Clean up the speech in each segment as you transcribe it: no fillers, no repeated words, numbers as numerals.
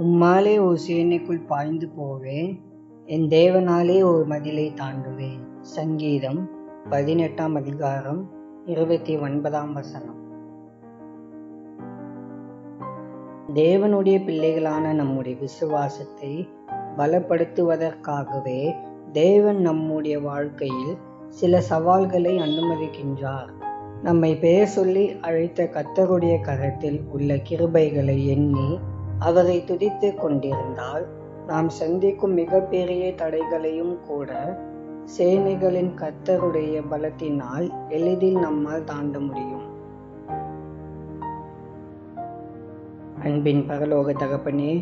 உம்மாலே ஒரு சேனைக்குள் பாய்ந்து போவேன், என் தேவனாலே ஒரு மதிலை தாண்டுவேன். சங்கீதம் 18 அதிகாரம் 29 தேவனுடைய பிள்ளைகளான நம்முடைய விசுவாசத்தை பலப்படுத்துவதற்காகவே தேவன் நம்முடைய வாழ்க்கையில் சில சவால்களை அனுமதிக்கின்றார். நம்மை பெயர் சொல்லி அழைத்த கர்த்தருடைய கரத்தில் உள்ள கிருபைகளை எண்ணி அவரை துதித்து கொண்டிருந்தால் நாம் சந்திக்கும் மிகப்பெரிய தடைகளையும் கூட சேனைகளின் கர்த்தருடைய பலத்தினால் எளிதில் நம்மால் தாண்ட முடியும். அன்பின் பரலோக தகப்பனே,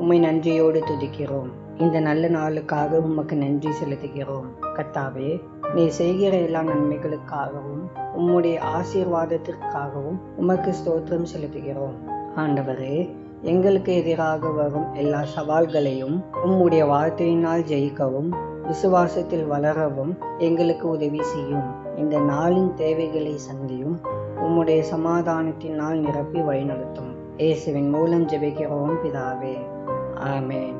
உம்மை நன்றியோடு துதிக்கிறோம். இந்த நல்ல நாளுக்காக உமக்கு நன்றி செலுத்துகிறோம். கர்த்தாவே, நீ செய்கிற எல்லா நன்மைகளுக்காகவும் உம்முடைய ஆசீர்வாதத்திற்காகவும் உமக்கு ஸ்தோத்திரம் செலுத்துகிறோம். ஆண்டவரே, எங்களுக்கு எதிராக வரும் எல்லா சவால்களையும் உம்முடைய வார்த்தையினால் ஜெயிக்கவும் விசுவாசத்தில் வளரவும் எங்களுக்கு உதவி செய்யும். இந்த நாளின் தேவைகளை சந்தியும். உம்முடைய சமாதானத்தினால் நிரப்பி வழிநடத்தும். இயேசுவின் மூலம் ஜெபிக்கிறோம் பிதாவே, ஆமென்.